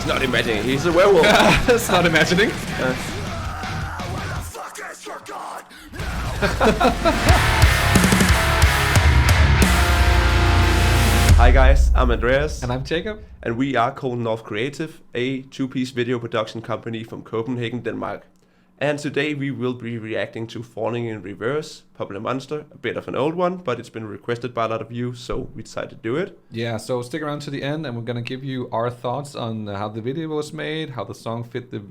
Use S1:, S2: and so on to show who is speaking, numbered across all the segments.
S1: He's not imagining. He's a werewolf.
S2: It's not imagining.
S1: Hi guys, I'm Andreas.
S2: And I'm Jacob.
S1: And we are Cold North Creative, a two-piece video production company from Copenhagen, Denmark. And today we will be reacting to Falling in Reverse, Popular Monster, a bit of an old one, but it's been requested by a lot of you, so we decided to do it.
S2: Yeah, so stick around to the end and we're gonna give you our thoughts on how the video was made, how the song fit the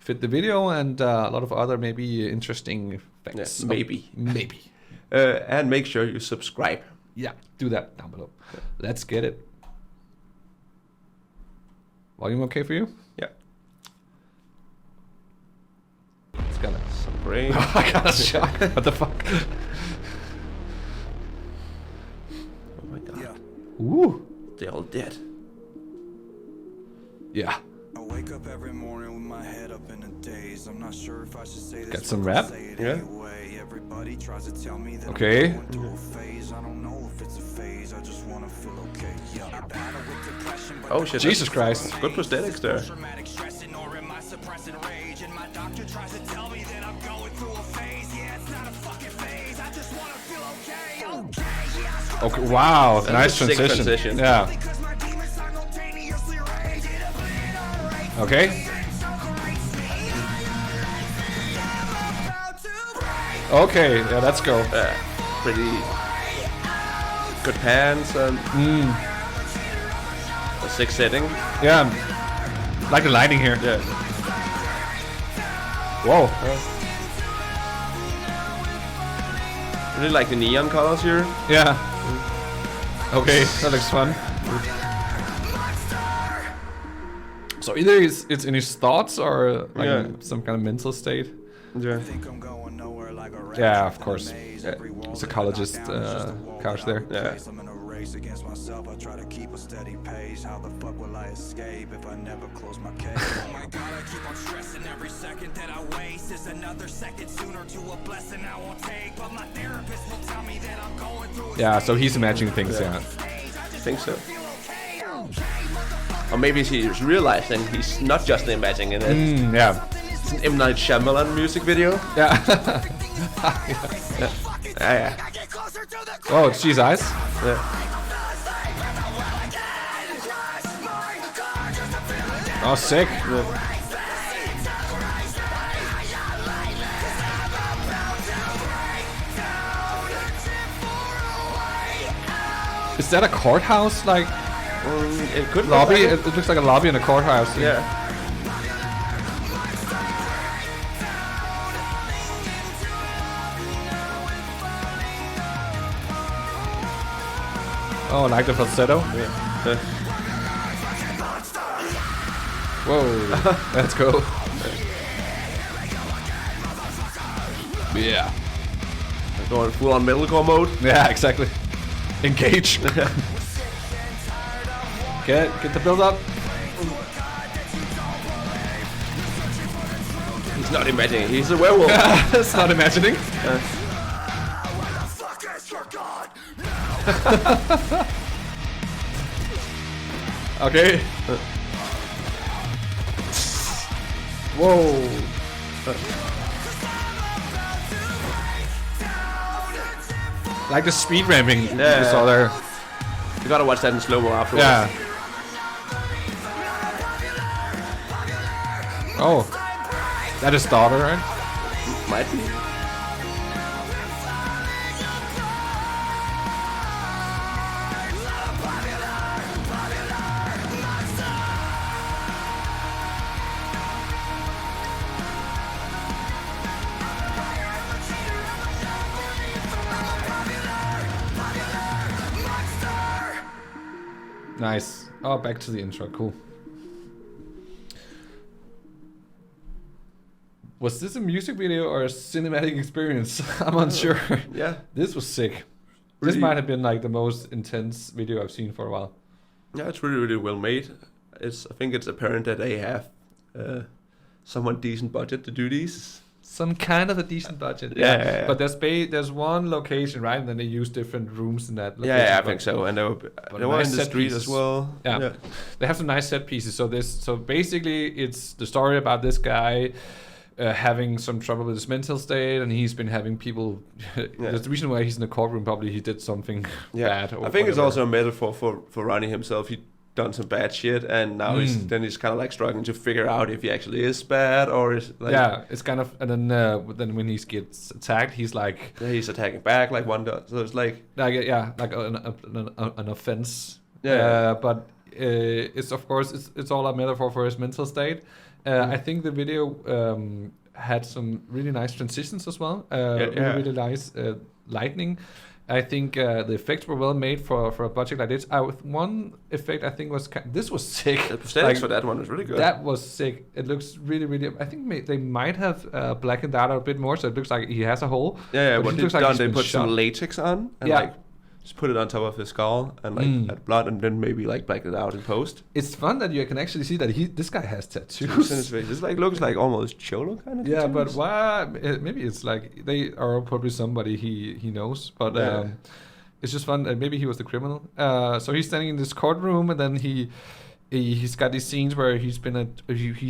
S2: video, and a lot of other maybe interesting facts.
S1: Yeah, maybe.
S2: Maybe.
S1: And make sure you subscribe.
S2: Yeah, do that down below. Let's get it. Volume okay for you?
S1: Yeah.
S2: It's got
S1: some brain.
S2: I got a shock. What the fuck?
S1: Oh my god.
S3: Yeah.
S2: Ooh.
S1: They're all dead.
S2: Yeah.
S3: I wake up every morning with my head up in a daze. I'm not sure if I should say this.
S2: Got some rap?
S1: Yeah.
S3: Anyway. Everybody tries to tell me that
S2: okay.
S3: I'm going through a phase. I don't know if it's a phase. I just want to feel okay. Yeah. I battle with depression, but
S1: oh shit.
S2: Jesus Christ.
S1: Good prosthetics there.
S2: Okay, wow,
S1: That's
S2: nice
S1: a sick
S2: transition. Yeah. Okay. Okay, yeah, let's go.
S1: Pretty good pants and a sick setting.
S2: Yeah, like the lighting here.
S1: Yeah.
S2: Whoa.
S1: Really like the neon colors here.
S2: Yeah. Okay, that looks fun. So either it's in his thoughts or like some kind of mental state.
S1: Yeah.
S2: Yeah, of course. Yeah. Psychologist couch there.
S1: Yeah.
S3: Against myself, I try to keep a steady pace. How the fuck will I escape if I never close my case? Oh my god, I keep on stressing every second that I waste is another second sooner to a blessing I won't take. But my therapist will tell me that I'm going through.
S2: Yeah, so he's imagining things. Yeah.
S1: I think so. Or maybe he's realizing he's not just imagining it.
S2: Yeah.
S1: It's an M. Night Shyamalan music video.
S2: Yeah.
S1: Yeah.
S2: Oh, it's G's eyes.
S1: Yeah.
S2: Oh, sick.
S1: Yeah.
S2: Is that a courthouse, like
S1: it could
S2: lobby?
S1: Like
S2: it looks like a lobby in a courthouse.
S1: Yeah.
S2: Oh, like the falsetto.
S1: Yeah.
S2: Whoa, let's go. Yeah.
S1: Going full on metalcore mode.
S2: Yeah, exactly. Engage. Get the build up.
S1: He's not imagining. He's a werewolf.
S2: It's not imagining. Okay. Whoa. Like the speed ramping you saw there.
S1: You gotta watch that in slow-mo afterwards.
S2: Yeah. Oh. That is daughter, right?
S1: Might be.
S2: Nice. Oh, back to the intro. Cool. Was this a music video or a cinematic experience? I'm unsure.
S1: Yeah.
S2: This was sick.
S1: Really?
S2: This might have been like the most intense video I've seen for a while.
S1: Yeah, it's really, really well made. I think it's apparent that they have somewhat decent budget to do these.
S2: some kind of a decent budget.
S1: Yeah.
S2: But there's one location, right? And then they use different rooms in that location.
S1: Yeah, I think so. And they were
S2: nice
S1: in the
S2: set
S1: street
S2: pieces.
S1: as well.
S2: Yeah. They have some nice set pieces. So basically, it's the story about this guy having some trouble with his mental state, and he's been having people. There's the reason why he's in the courtroom. Probably he did something bad. Or
S1: I think it's
S2: whatever.
S1: also a metaphor for Ronnie himself. He done some bad shit, and now he's kind of like struggling to figure out if he actually is bad or is like.
S2: Yeah, it's kind of, and then when he gets attacked, he's like.
S1: He's attacking back like one does. So it's like.
S2: Like an offense.
S1: Yeah.
S2: But it's of course it's all a metaphor for his mental state. I think the video had some really nice transitions as well. Really nice lightning. I think the effects were well made for a budget like this. One effect I think was this was sick.
S1: The prosthetics for that one was really good.
S2: That was sick. It looks really. I think they might have blackened out a bit more, so it looks like he has a hole.
S1: Yeah.
S2: But
S1: What
S2: it
S1: they
S2: looks like
S1: done?
S2: he's
S1: They
S2: been
S1: put some
S2: shot.
S1: latex on and like just put it on top of his skull and like add blood, and then maybe like black it out in post.
S2: It's fun that you can actually see that this guy has tattoos.
S1: In his face. It's like looks like almost cholo kind of.
S2: Yeah, but
S1: tattoos.
S2: why? Maybe it's like they are probably somebody he knows, but it's just fun. Maybe he was the criminal. So he's standing in this courtroom, and then he's got these scenes where he's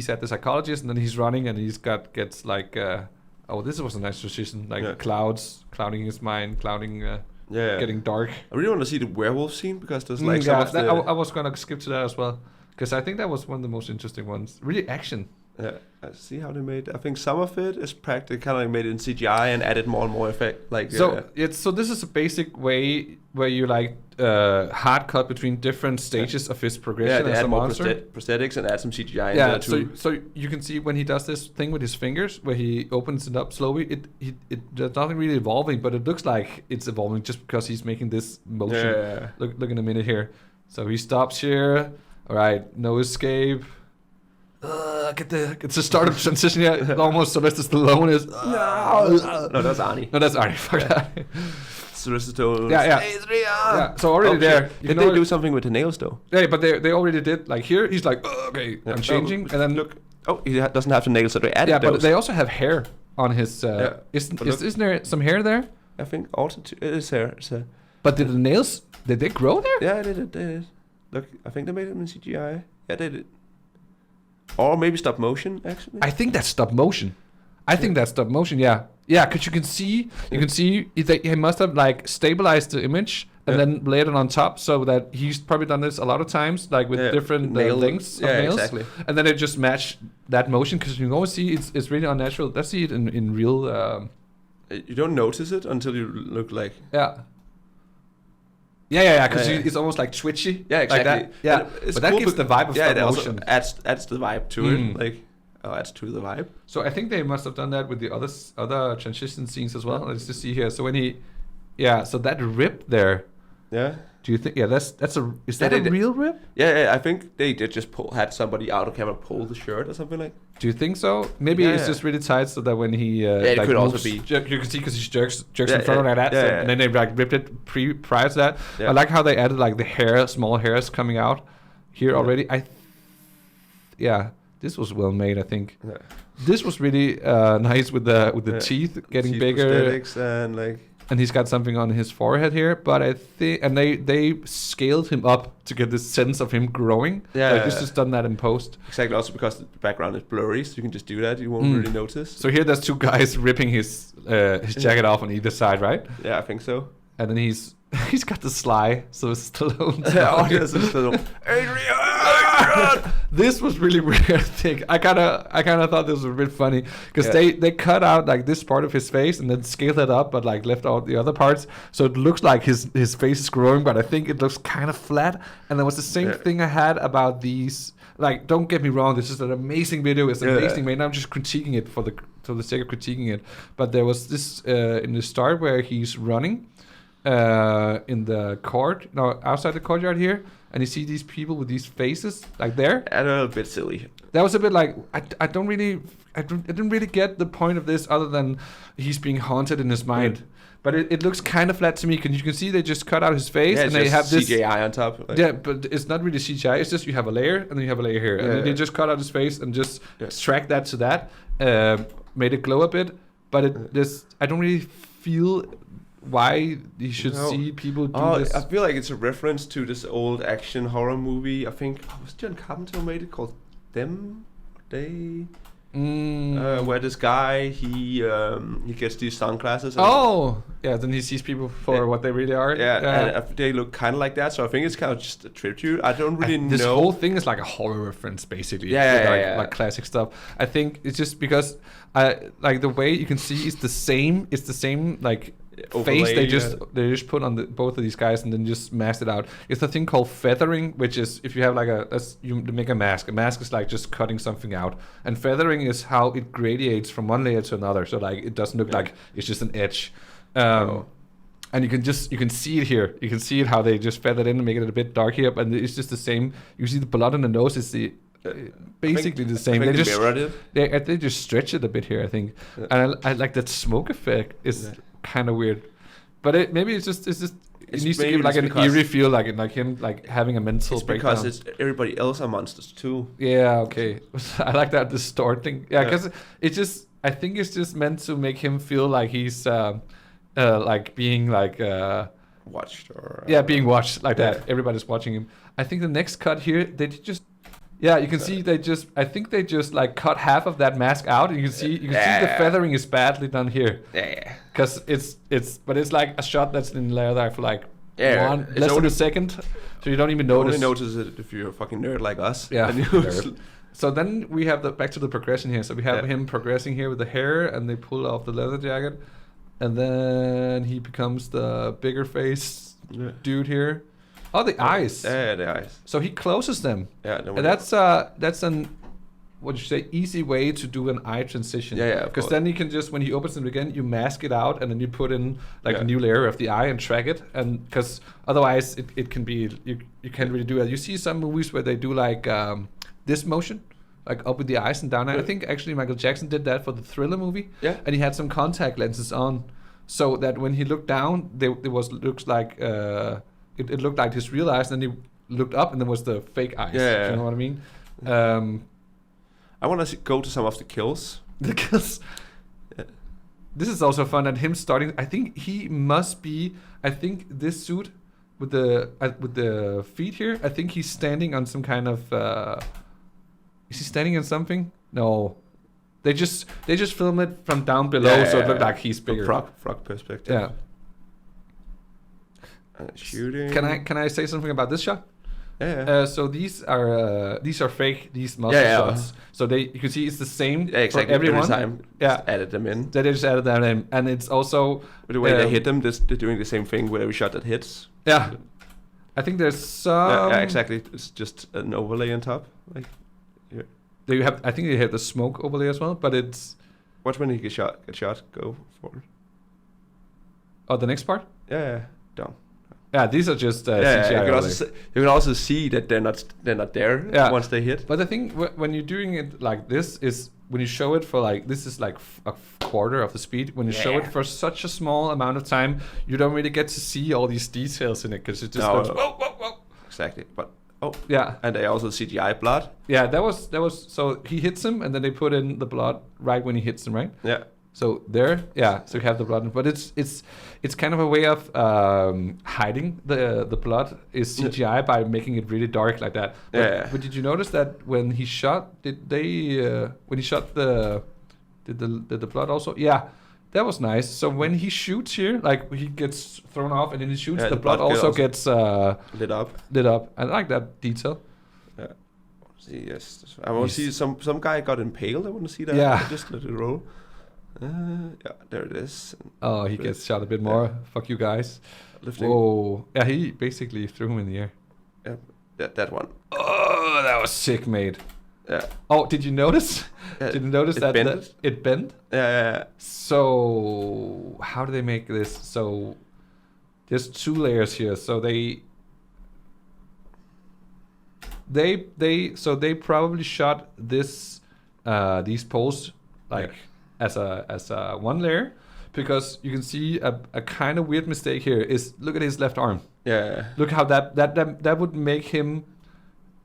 S2: at the psychologist, and then he's running, and gets like this was a nice transition, like clouds clouding his mind, getting dark.
S1: I really want to see the werewolf scene because there's like some of the.
S2: I was gonna skip to that as well because I think that was one of the most interesting ones. Really action.
S1: Yeah, I see how they made. I think some of it is practical, kind of like made it in CGI and added more and more effect. Like
S2: so this is a basic way where you like hard cut between different stages of his progression
S1: they
S2: as
S1: add
S2: a
S1: more
S2: monster.
S1: prosthetics and add some CGI in there too.
S2: So you can see when he does this thing with his fingers, where he opens it up slowly. There's nothing really evolving, but it looks like it's evolving just because he's making this motion.
S1: Yeah.
S2: Look in a minute here. So he stops here. All right, no escape. Get the start of transition here. Almost Sylvester Stallone is.
S1: No, that's Arnie.
S2: No, that's Arnie. Fuck that.
S1: Sylvester Stallone.
S2: Yeah. So already there.
S1: Did they do something with the nails though?
S2: Yeah, but they already did. Like here, he's like, okay, I'm changing, and then
S1: look. Oh, he doesn't have the nails, so they added
S2: yeah,
S1: those.
S2: but they also have hair on his. Isn't there some hair there?
S1: I think also it is hair. It's hair.
S2: But did the nails? Did they grow there?
S1: Yeah, they did. Look, I think they made them in CGI. Yeah, they did. Or maybe stop motion, actually.
S2: I think that's stop motion. Yeah, because you can see he must have like stabilized the image and then laid it on top, so that he's probably done this a lot of times, like with different lengths of nails.
S1: Exactly.
S2: And then it just match that motion, because you can always see it's really unnatural. Let's see it in real.
S1: You don't notice it until you look like.
S2: Yeah, because it's almost like twitchy.
S1: Yeah, exactly.
S2: Like that. Yeah, but that gives the vibe of stop
S1: it also
S2: motion.
S1: adds the vibe to it. Like, adds to the vibe.
S2: So I think they must have done that with the other transition scenes as well. Let's just see here. So when so that rip there.
S1: Yeah.
S2: Do you think? Yeah, is that a real rip?
S1: Yeah, I think they did just had somebody out of camera pull the shirt or something like.
S2: Do you think so? Maybe it's just really tight, so that when he
S1: it
S2: like
S1: could
S2: moves,
S1: also be.
S2: You can see because he jerks in front of like that, and then they like ripped it prior to that.
S1: Yeah.
S2: I like how they added like the small hairs coming out here already. This was well made. I think this was really nice with the teeth getting bigger,
S1: prosthetics and like.
S2: And he's got something on his forehead here, but I think, and they scaled him up to get this sense of him growing.
S1: Yeah,
S2: like this just done that in post.
S1: Exactly. Also because the background is blurry, so you can just do that. You won't really notice.
S2: So here, there's two guys ripping his jacket off on either side, right?
S1: Yeah, I think so.
S2: And then he's got the sly, so it's Stallone. Adrian! This was really weird. I think I kind of thought this was a bit funny because they cut out like this part of his face and then scaled it up, but like left out the other parts, so it looks like his face is growing, but I think it looks kind of flat. And there was the same thing I had about these. Like, don't get me wrong, this is an amazing video. It's amazing made. I'm just critiquing it for the sake of critiquing it. But there was this in the start where he's running in the outside the courtyard here, and you see these people with these faces like there.
S1: A little bit silly.
S2: That was a bit like I didn't really get the point of this other than he's being haunted in his mind. But it looks kind of flat to me, because you can see they just cut out his face,
S1: Yeah,
S2: and they have this
S1: CGI on top. Like.
S2: Yeah, but it's not really CGI. It's just you have a layer, and then you have a layer here, and then they just cut out his face and just extract that to that, made it glow a bit. But I don't really feel why you should see people do this.
S1: I feel like it's a reference to this old action horror movie. I think was John Carpenter made it, called Them. They. Where this guy he gets these sunglasses.
S2: Then he sees people for what they really are.
S1: Yeah, and they look kind of like that. So I think it's kind of just a tribute. I don't really know.
S2: This whole thing is like a horror reference, basically. Like classic stuff. I think it's just because I like the way you can see it's the same. It's the same like
S1: overlay,
S2: face they just put on both of these guys and then just masked it out. It's a thing called feathering, which is if you have like you make a mask. A mask is like just cutting something out, and feathering is how it gradiates from one layer to another. So like it doesn't look like it's just an edge. And you can see it here. You can see it how they just feathered in and make it a bit dark here, and it's just the same. You see the blood on the nose is basically the same.
S1: They just mirrored it.
S2: They just stretch it a bit here, I think. And I like that smoke effect is kind of weird, but maybe it needs to give like an eerie feel, like him like having a mental breakdown.
S1: Because everybody else are monsters too.
S2: Yeah, okay. I like that distorting. Yeah, because I think it's just meant to make him feel like he's like being like
S1: watched or
S2: being watched like that. Everybody's watching him. I think the next cut here, they just you can see I think they just like cut half of that mask out, and you can see the feathering is badly done here.
S1: Yeah.
S2: Because it's like a shot that's in there for like less than a second, so you don't even notice.
S1: You only notice it if you're a fucking nerd like us.
S2: Yeah. Nerd. So then we have back to the progression here. So we have him progressing here with the hair, and they pull off the leather jacket, and then he becomes the bigger face dude here. Oh, the eyes.
S1: Yeah, the eyes.
S2: So he closes them.
S1: Yeah,
S2: and that's an what you say easy way to do an eye transition.
S1: Yeah.
S2: Because then you can just when he opens them again, you mask it out, and then you put in like a new layer of the eye and track it. And because otherwise it can be you can't really do that. You see some movies where they do like this motion, like up with the eyes and down. I think actually Michael Jackson did that for the Thriller movie.
S1: Yeah.
S2: And he had some contact lenses on, so that when he looked down, looks like. It looked like his real eyes, and then he looked up, and there was the fake eyes.
S1: Yeah.
S2: You know what I mean?
S1: I want to go to some of the kills.
S2: The kills. Yeah. This is also fun, and him starting. I think he must be. I think this suit with the feet here. I think he's standing on some kind of. Is he standing on something? No. They just film it from down below, so it looked like he's bigger.
S1: Frog perspective.
S2: Yeah.
S1: Shooting.
S2: Can I say something about this shot?
S1: Yeah.
S2: So these are fake. These muscle shots. So you can see it's the same for everyone.
S1: Every time.
S2: Yeah.
S1: Just added them in.
S2: They just added them in, and it's also
S1: the way they hit them. They're doing the same thing with every shot that hits.
S2: Yeah. I think there's some.
S1: Yeah, exactly. It's just an overlay on top. Like. Yeah.
S2: I think they have the smoke overlay as well, but it's.
S1: Watch when he gets shot. Go for it.
S2: Oh, the next part.
S1: Yeah. Down.
S2: Yeah, these are just CGI.
S1: You can also see that they're not there once they hit.
S2: But I think when you're doing it like this is when you show it for like this is like a quarter of the speed. When you show it for such a small amount of time, you don't really get to see all these details in it because it just goes whoa.
S1: Exactly, but and they also CGI blood.
S2: Yeah, that was so he hits him and then they put in the blood right when he hits him, right?
S1: Yeah.
S2: So so you have the blood, but it's kind of a way of hiding the blood is CGI by making it really dark like that. But did you notice that when he shot, did the blood also? Yeah, that was nice. So when he shoots here, like he gets thrown off and then he shoots, the blood also gets
S1: lit up.
S2: I like that detail.
S1: Yeah. Yes, I want to see some guy got impaled. I want to see that.
S2: Yeah.
S1: Just let it roll. There it is.
S2: Oh, he gets shot a bit more. Fuck you guys.
S1: Lifting.
S2: Whoa. Yeah, he basically threw him in the air.
S1: Yeah, that one.
S2: Oh, that was sick, mate.
S1: Yeah.
S2: Oh, did you notice? Did you notice that it bent?
S1: Yeah.
S2: So how do they make this? So there's 2 layers here. So they probably shot this these poles like as a one layer, because you can see a kind of weird mistake here is look at his left arm.
S1: Yeah.
S2: Look how that would make him.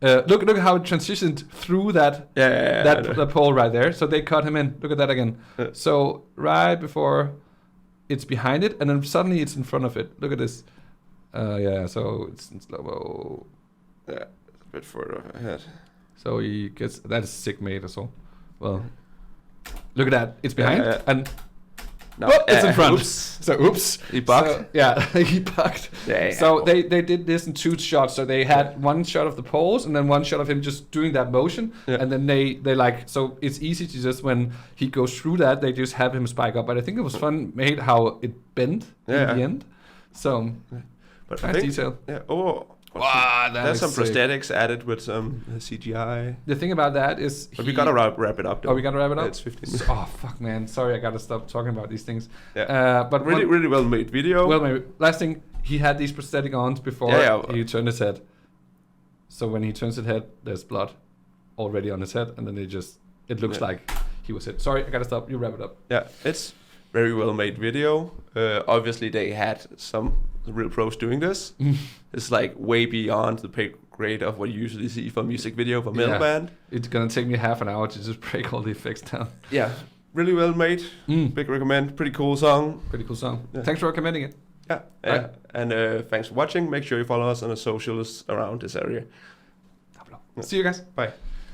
S2: Look how it transitioned through that the pole right there. So they cut him in. Look at that again. So right before it's behind it, and then suddenly it's in front of it. Look at this. So it's in slow-mo.
S1: Yeah, a bit further ahead.
S2: So he gets that is sick made as well. Well, look at that. It's behind and. No, it's in front.
S1: Oops.
S2: So oops.
S1: He bugged.
S2: So, he bugged.
S1: Yeah.
S2: So they did this in 2 shots. So they had one shot of the poles and then one shot of him just doing that motion. Yeah. And then they like, so it's easy to just, when he goes through that, they just have him spike up. But I think it was fun made how it bent in the end. So
S1: but
S2: nice detail.
S1: Yeah. Oh.
S2: Wow,
S1: there's some
S2: sick.
S1: prosthetics added with some CGI.
S2: The thing about that is...
S1: But we gotta wrap it up, though.
S2: Oh, we gotta wrap it up?
S1: It's 15 minutes.
S2: Oh, fuck, man. Sorry, I gotta stop talking about these things.
S1: Yeah.
S2: But
S1: really well made video.
S2: Well, maybe. Last thing, he had these prosthetic on before he turned his head. So when he turns his head, there's blood already on his head, and then it looks like he was hit. Sorry, I gotta stop. You wrap it up.
S1: Yeah, it's very well made video. Obviously, they had some real pros doing this. It's like way beyond the pay grade of what you usually see for a music video for metal band.
S2: It's gonna take me half an hour to just break all the effects down.
S1: Yeah, really well made. Big recommend. Pretty cool song.
S2: Pretty cool song. Yeah. Thanks for recommending it.
S1: Yeah, right. And thanks for watching. Make sure you follow us on the socials around this area.
S2: See you guys.
S1: Bye.